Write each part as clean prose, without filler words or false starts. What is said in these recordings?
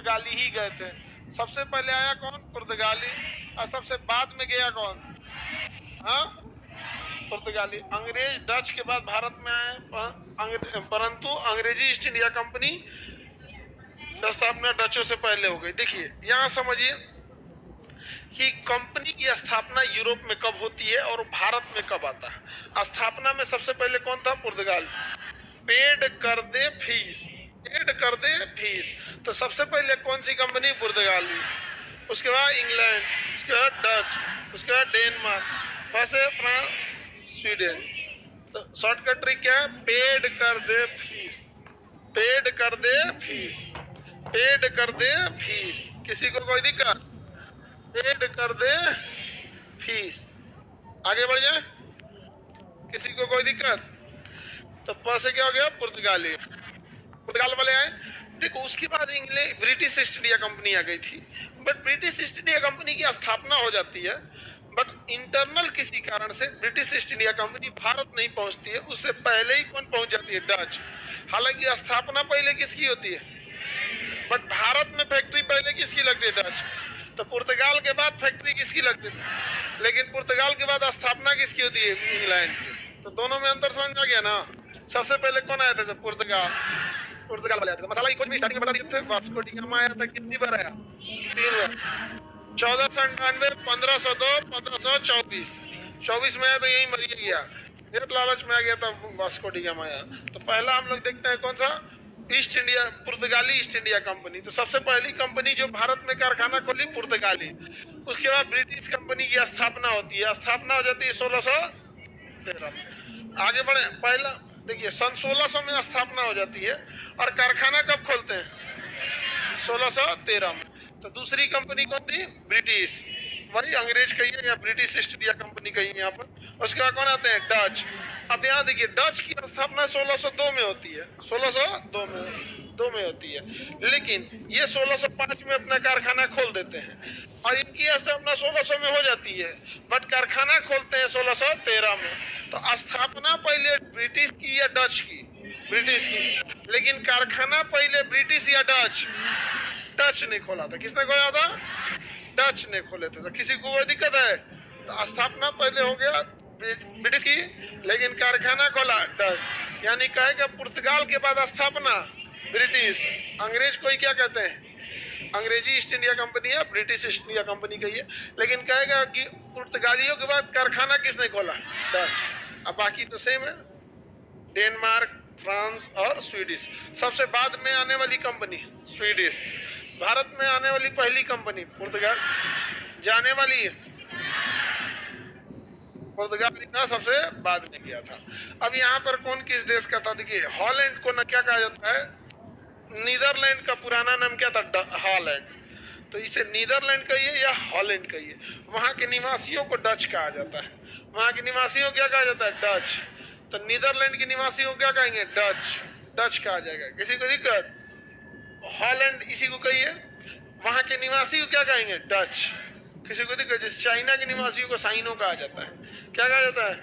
पुर्तगाली ही गए थे। सबसे पहले आया कौन? पुर्तगाली। और सबसे बाद में गया कौन? हाँ, पुर्तगाली। अंग्रेज डच के बाद भारत में आए, परंतु अंग्रेजी ईस्ट इंडिया कंपनी स्थापना डचों से पहले हो गई। देखिए यहाँ समझिए कि कंपनी की स्थापना यूरोप में कब होती है और भारत में कब आता है। स्थापना में सबसे पहले कौन था? पुर्तगाल। पेड कर दे फीस, पेड कर दे फीस। तो सबसे पहले कौन सी कंपनी? पुर्तगाली। उसके बाद इंग्लैंड, उसके बाद डच, उसके बाद डेनमार्क, वैसे फ्रांस, स्वीडन। तो शॉर्टकट ट्रिक क्या है? पेड कर दे फीस, पेड कर दे फीस, पेड कर दे फीस। किसी को कोई दिक्कत? पेड कर दे फीस। आगे बढ़ जाए, किसी को कोई दिक्कत? तो प से क्या हो गया? पुर्तगाली, पुर्तगाल वाले आए। देखो उसके बाद England, British East India Company आ गई थी। But British East India Company की स्थापना हो जाती है, बट इंटरनल किसी कारण से British East India company Bharat नहीं पहुंचती है। उससे पहले ही कौन पहुंच जाती है? डच। हालांकि स्थापना पहले किसकी होती है? बट भारत में फैक्ट्री पहले किसकी लगती है? डच। तो पुर्तगाल के बाद फैक्ट्री किसकी लगती है? लेकिन पुर्तगाल के बाद स्थापना किसकी होती है? इंग्लैंड की। तो दोनों में अंतर समझ आ गया ना। सबसे पहले कौन आया था? जब पुर्तगाल, पुर्तगाल वाले आए थे। मसाला की खोज में स्टार्टिंग में बता दिए थे, वास्को डी गामा आया था। कितनी बार आया? 3 बार। 1498, 1502, 1524। 24 में आया तो यही मर गया, ये लालच में आ गया था वास्को डी गामा आया। तो पहला हम लोग देखते हैं कौन सा? ईस्ट इंडिया, पुर्तगाली ईस्ट इंडिया कंपनी। तो सबसे पहली कंपनी जो भारत में कारखाना खोली, पुर्तगाली। उसके बाद ब्रिटिश कंपनी की स्थापना होती है। स्थापना हो जाती है 1613 में। आगे बढ़े, पहला देखिए सन 1600 में स्थापना हो जाती है और कारखाना कब खोलते हैं? 1613 में। तो दूसरी कंपनी कौन थी? ब्रिटिश, वही अंग्रेज कहिए या ब्रिटिश ईस्ट इंडिया कंपनी कहिए यहाँ पर। उसके बाद कौन आते हैं? डच। अब यहाँ देखिए डच की स्थापना 1602 में होती है, 1602 में होती है। लेकिन ये 1605 में अपना कारखाना खोल देते हैं और इनकी स्थापना 1600 में हो जाती है, बट कारखाना खोलते हैं 1613 में। तो स्थापना पहले ब्रिटिश की या डच की? ब्रिटिश की। लेकिन कारखाना पहले ब्रिटिश या डच? डच ने खोला था। किसने खोला था? डच ने खोले थे। तो किसी को कोई दिक्कत है? तो स्थापना पहले हो गया ब्रिटिश की, लेकिन कारखाना खोला डच। यानी कहेगा पुर्तगाल के बाद स्थापना ब्रिटिश। अंग्रेज कोई क्या कहते हैं? अंग्रेजी ईस्ट इंडिया कंपनी है, ब्रिटिश ईस्ट इंडिया कंपनी कही है। लेकिन कहेगा कि पुर्तगालियों के बाद कारखाना किसने खोला? डच। अब बाकी तो सेम है, डेनमार्क, फ्रांस और स्वीडिश। सबसे बाद में आने वाली कंपनी स्वीडिश। भारत में आने वाली पहली कंपनी पुर्तगाल। जाने वाली पुर्तगाल का सबसे बाद में किया था। अब यहाँ पर कौन किस देश का था? देखिए हॉलैंड को न क्या कहा जाता है? नीदरलैंड का पुराना नाम क्या था? हॉलैंड। तो इसे नीदरलैंड कहिए या हॉलैंड कहिए। वहाँ के निवासियों को डच कहा जाता है। वहाँ के निवासियों क्या कहा जाता है? डच। तो नीदरलैंड के निवासियों को क्या कहेंगे? डच। डच कहा जाएगा। किसी को दिक्कत? हॉलैंड इसी को कहिए। वहाँ के निवासी को क्या कहेंगे? डच। किसी को दिक्कत? जैसे चाइना के निवासियों को साइनो कहा जाता है। क्या कहा जाता है?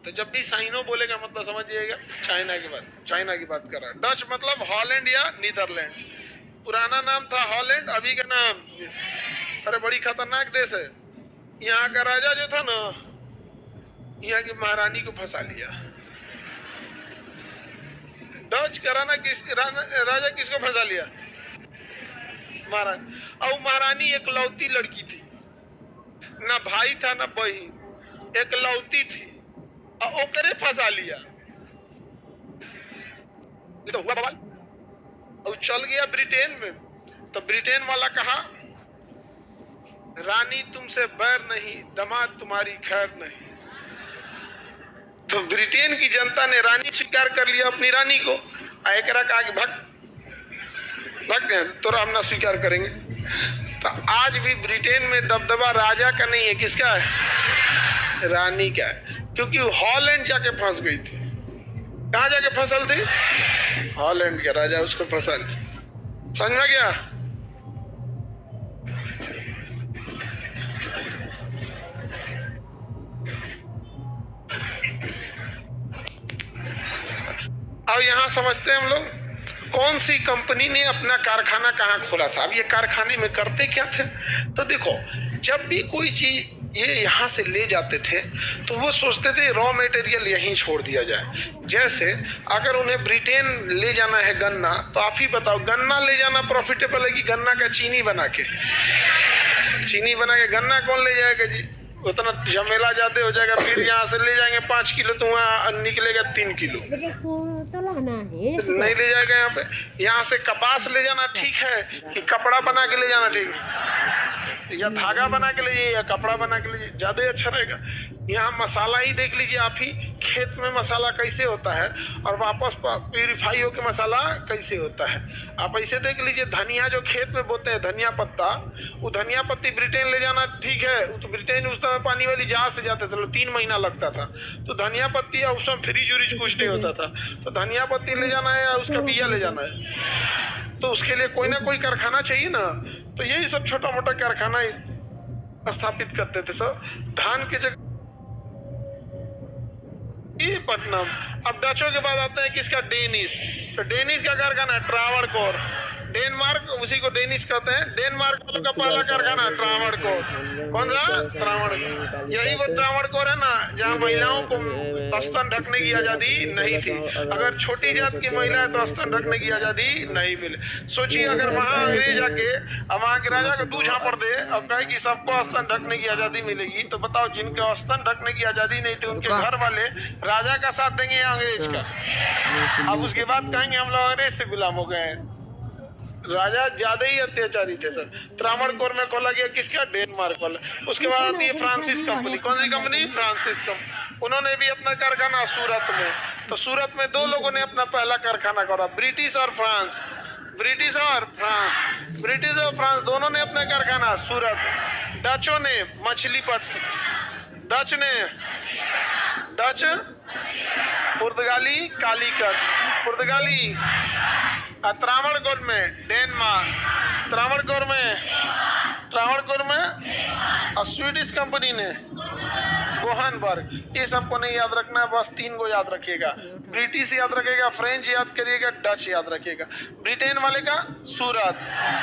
तो जब भी साइनो बोलेगा मतलब समझिएगा चाइना की बात कर रहा है। डच मतलब हॉलैंड या नीदरलैंड। पुराना नाम था हॉलैंड, अभी का नाम, अरे बड़ी खतरनाक देश है। यहाँ का राजा जो था ना, यहाँ की महारानी को फंसा लिया। डच का राजा किसको फंसा लिया? महारानी। और महारानी एक लौती लड़की थी, ना भाई था ना बहन, एक लौती थी और ओकरे फंसा लिया। तो हुआ बवाल और चल गया ब्रिटेन में। तो ब्रिटेन वाला कहा रानी तुमसे बैर नहीं, दामाद तुम्हारी खैर नहीं। तो ब्रिटेन की जनता ने रानी स्वीकार कर लिया अपनी रानी को। एकरा कहा कि भक्त तो हम ना स्वीकार करेंगे। तो आज भी ब्रिटेन में दबदबा राजा का नहीं है, किसका है? रानी का है। क्योंकि हॉलैंड जाके फंस गई थी। कहाँ जाके फसल थी? हॉलैंड का राजा उसको फंसा लिया। समझ में गया? अब यहां समझते हैं हम लोग कौन सी कंपनी ने अपना कारखाना कहाँ खोला था। अब ये कारखाने में करते क्या थे, तो देखो जब भी कोई चीज ये यहाँ से ले जाते थे तो वो सोचते थे रॉ मटेरियल यहीं छोड़ दिया जाए। जैसे अगर उन्हें ब्रिटेन ले जाना है गन्ना, तो आप ही बताओ गन्ना ले जाना प्रॉफिटेबल है कि गन्ना का चीनी बना के गन्ना कौन ले जाएगा जी, उतना झमेला ज्यादा हो जाएगा। फिर यहाँ से ले जाएंगे 5 किलो तो वहाँ निकलेगा 3 किलो, नहीं ले जाएगा। यहाँ से कपास ले जाना ठीक है कि कपड़ा बना के ले जाना ठीक, या धागा बना के ले जाइए या कपड़ा बना के ले जाइए, ज्यादा अच्छा रहेगा। यहाँ मसाला ही देख लीजिए आप ही, खेत में मसाला कैसे होता है और वापस प्यूरिफाई होकर मसाला कैसे होता है। आप ऐसे देख लीजिए, धनिया जो खेत में बोते हैं धनिया पत्ता, वो धनिया पत्ती ब्रिटेन ले जाना ठीक है, वो तो ब्रिटेन उस समय पानी वाली जहाज से जाते थे, 3 महीना लगता था। तो धनिया पत्ती उस समय फ्रिज उरिज कुछ नहीं होता था, तो धनिया पत्ती ले जाना है या उसका बिया ले जाना है, तो उसके लिए कोई ना कोई कारखाना चाहिए ना। तो यही सब छोटा मोटा कारखाना स्थापित करते थे सब धान के जगह। पटनम। अब डचों के बाद आता है किसका, डेनिस। तो डेनिस का कारखाना ट्रावणकोर, डेनमार्क, उसी को डेनिस कहते हैं। डेनमार्क का पहला कारखाना ट्रावणकोर, कौन सा, ट्रावणकोर। यही वो ट्रावणकोर है ना जहाँ महिलाओं को स्तन ढकने की आजादी नहीं थी। अगर छोटी जात की महिला है तो स्तन ढकने की आजादी नहीं मिले। सोचिए अगर वहाँ अंग्रेज आके अब वहाँ के राजा को 2 झापड़ दे और कहे कि सबको स्तन ढकने की आजादी मिलेगी, तो बताओ जिनके स्तन ढकने की आजादी नहीं थी उनके घर वाले राजा का साथ देंगे या अंग्रेज का। अब उसके बाद कहेंगे हम लोग अंग्रेज से गुलाम हो गए हैं। राजा ज्यादा ही अत्याचारी थे सर। त्रावणकोर में खोला गया किसका, डेनमार्क वाला। उसके बाद आती है फ्रांसिस कंपनी। कौन सी कंपनी, फ्रांसिस कंपनी। उन्होंने भी अपना कारखाना सूरत में, तो सूरत में 2 लोगों ने अपना पहला कारखाना खोला, ब्रिटिश और फ्रांस। ब्रिटिश और फ्रांस दोनों ने अपना कारखाना सूरत। डचों ने मछलीपट्टनम, डच पुर्तगाली कालीकट, पुर्तगाली। त्रावणकोर में डेनमार्क, त्रावणकोर में स्वीडिश कंपनी ने गोहनबर्ग। ये सबको नहीं याद रखना है, बस 3 को याद रखिएगा। ब्रिटिश याद रखिएगा, फ्रेंच याद करिएगा, डच याद रखिएगा। ब्रिटेन वाले का सूरत,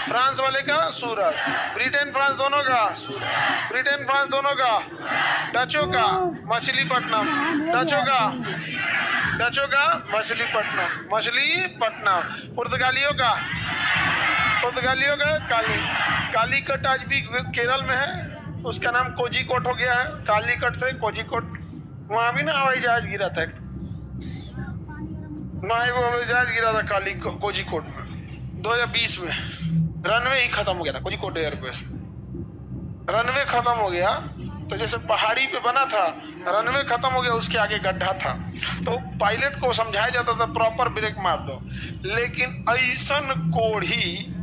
फ्रांस वाले का सूरत, ब्रिटेन फ्रांस दोनों का सूरत, ब्रिटेन फ्रांस दोनों का। डचों का मछलीपट्टनम, डचों का मछलीपट्टनम। पुर्तगालियों का कालीकट आज भी केरल में है, उसका नाम कोझिकोड हो गया है। कालीकट से कोझिकोड, वहां भी ना हवाई जहाज गिरा था, हवाई जहाज गिरा था कोझिकोड में 2020 में। रनवे ही खत्म हो गया था, कोझिकोड एयरबेस रनवे खत्म हो गया। तो जैसे पहाड़ी पे बना था, रनवे खत्म हो गया, उसके आगे गड्ढा था, तो पायलट को समझाया जाता था प्रॉपर ब्रेक मार दो। लेकिन ऐसन कोढ़ी,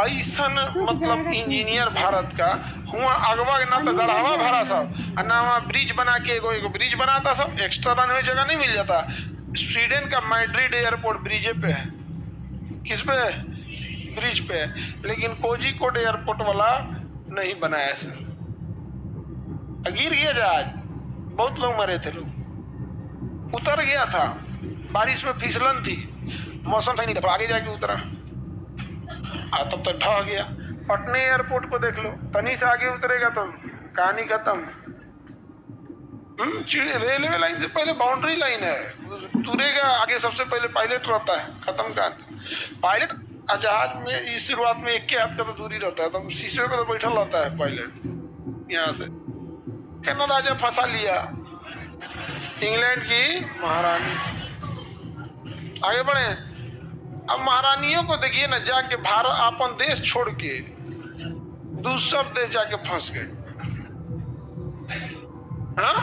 ऐसन मतलब इंजीनियर भारत का हुआ अगवा ना तो गढ़ावा भरा सब, ना वहाँ ब्रिज बना के एगो ब्रिज बनाता सब, एक्स्ट्रा रनवे जगह नहीं मिल जाता। स्वीडन का मैड्रिड एयरपोर्ट ब्रिज पे है, किस पे, ब्रिज पे है। लेकिन कोझिकोड एयरपोर्ट वाला नहीं बनाया सर, गिर गया जहाज, बहुत लोग मरे थे, लोग उतर गया था, बारिश में फिसलन थी, मौसम सही नहीं था, आगे जाके उतरा, तब तक ढह गया। पटना एयरपोर्ट को देख लो, तनी से आगे उतरेगा तो कहानी खत्म। रेलवे लाइन से पहले बाउंड्री लाइन है, तुरेगा आगे सबसे पहले पायलट रहता है, खत्म का पायलट। जहाज में इस शुरुआत में 1 के हाथ का तो दूरी रहता है, तो शीशे पे तो बैठा रहता है पायलट। यहाँ से कहना राजा फंसा लिया इंग्लैंड की महारानी। आगे बढ़े। अब महारानियों को देखिए ना, जाके भारत अपन देश छोड़ के दूसर देश जाके फंस गए। हाँ,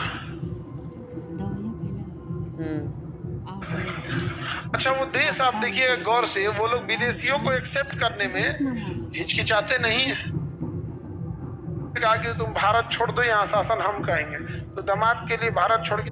अच्छा वो देश आप देखिए गौर से, वो लोग विदेशियों को एक्सेप्ट करने में हिचकिचाते नहीं है। कहा कि तुम भारत छोड़ दो, यहाँ शासन हम कहेंगे, तो दामाद के लिए भारत छोड़ के